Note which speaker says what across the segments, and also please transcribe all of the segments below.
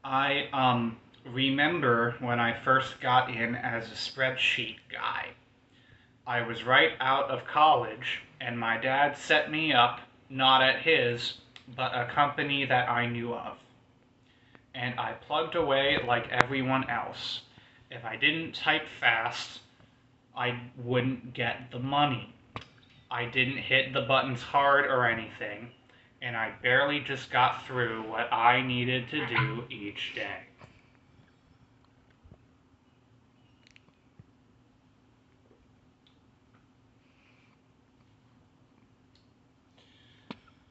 Speaker 1: I remember when I first got in as a spreadsheet guy. I was right out of college, and my dad set me up, not at his, but a company that I knew of. And I plugged away like everyone else. If I didn't type fast, I wouldn't get the money. I didn't hit the buttons hard or anything, and I barely just got through what I needed to do each day.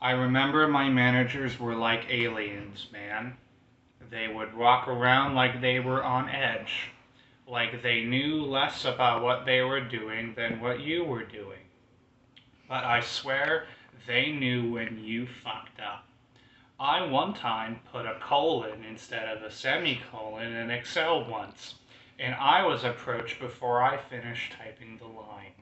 Speaker 1: I remember my managers were like aliens, man. They would walk around like they were on edge, like they knew less about what they were doing than what you were doing. But I swear they knew when you fucked up. I one time put a colon instead of a semicolon in Excel once, and I was approached before I finished typing the line.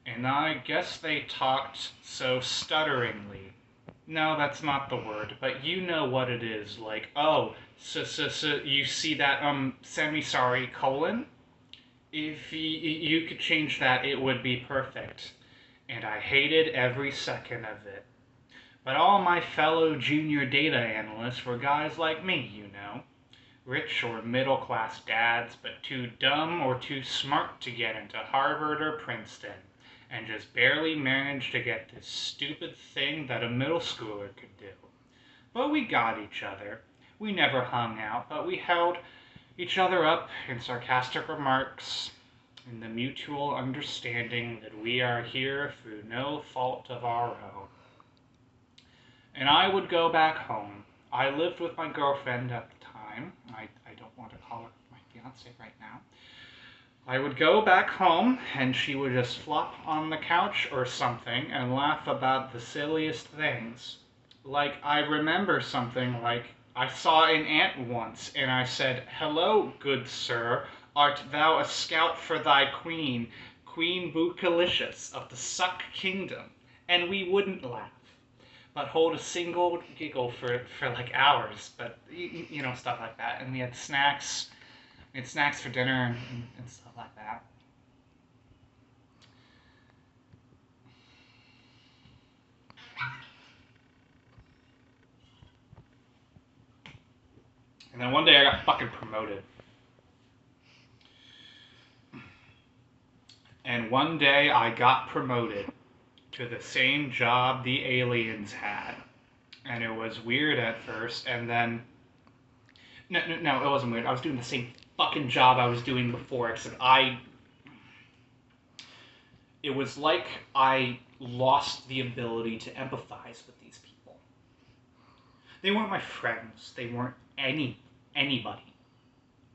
Speaker 1: And I guess they talked so stutteringly. No, that's not the word, but you know what it is. Like, oh, so you see that semi-sorry colon? If you could change that, it would be perfect. And I hated every second of it. But all my fellow junior data analysts were guys like me, you know. Rich or middle class dads, but too dumb or too smart to get into Harvard or Princeton, and just barely managed to get this stupid thing that a middle schooler could do. But we got each other. We never hung out, but we held each other up in sarcastic remarks, in the mutual understanding that we are here through no fault of our own. And I would go back home. I lived with my girlfriend at the time. I don't want to call her my fiance right now. I would go back home, and she would just flop on the couch or something and laugh about the silliest things. Like, I remember something like, I saw an ant once, and I said, "Hello, good sir, art thou a scout for thy queen, Queen Bucalicious of the Suck Kingdom?" And we wouldn't laugh, but hold a single giggle for like hours, but stuff like that. And we had snacks for dinner and stuff like that. And then one day I got fucking promoted. And one day I got promoted to the same job the aliens had. And it was weird at first, and then no, it wasn't weird. I was doing the same fucking job I was doing before, except it was like I lost the ability to empathize with these people. They weren't my friends. They weren't anybody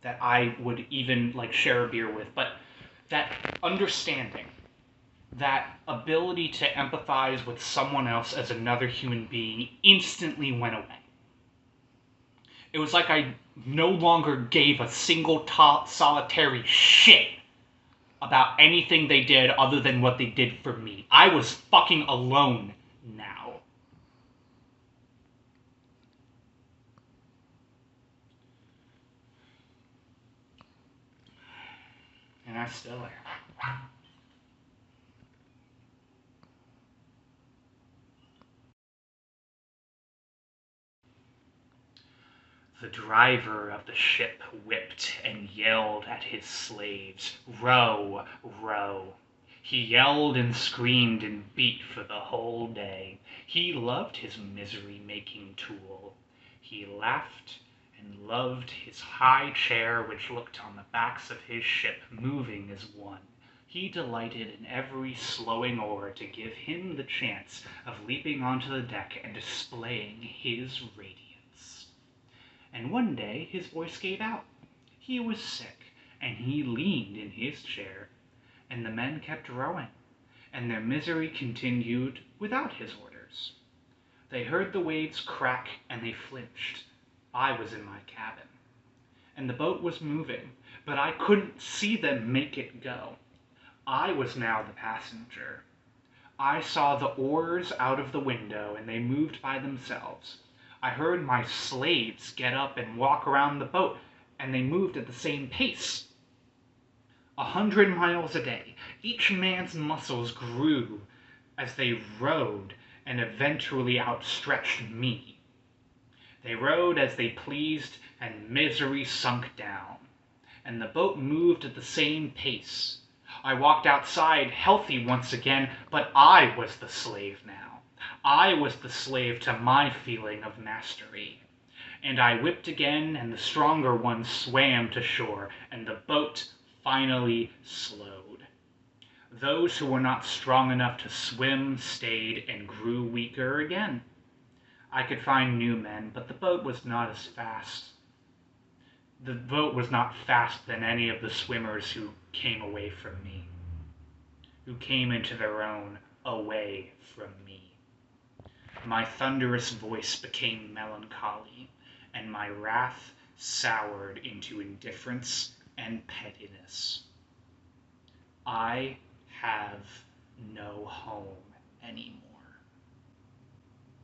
Speaker 1: that I would even like share a beer with, but that understanding, that ability to empathize with someone else as another human being instantly went away. It was like I no longer gave a single solitary shit about anything they did other than what they did for me. I was fucking alone now. And I still am. The driver of the ship whipped and yelled at his slaves, "Row, row." He yelled and screamed and beat for the whole day. He loved his misery-making tool. He laughed and loved his high chair which looked on the backs of his ship moving as one. He delighted in every slowing oar to give him the chance of leaping onto the deck and displaying his radiance. And one day his voice gave out. He was sick, and he leaned in his chair, and the men kept rowing, and their misery continued without his orders. They heard the waves crack, and they flinched. I was in my cabin, and the boat was moving, but I couldn't see them make it go. I was now the passenger. I saw the oars out of the window, and they moved by themselves. I heard my slaves get up and walk around the boat, and they moved at the same pace. 100 miles a day. Each man's muscles grew as they rowed and eventually outstretched me. They rowed as they pleased, and misery sunk down, and the boat moved at the same pace. I walked outside, healthy once again, but I was the slave now. I was the slave to my feeling of mastery. And I whipped again, and the stronger one swam to shore, and the boat finally slowed. Those who were not strong enough to swim stayed and grew weaker again. I could find new men, but the boat was not as fast. The boat was not faster than any of the swimmers who came away from me, who came into their own away from me. My thunderous voice became melancholy, and my wrath soured into indifference and pettiness. I have no home anymore.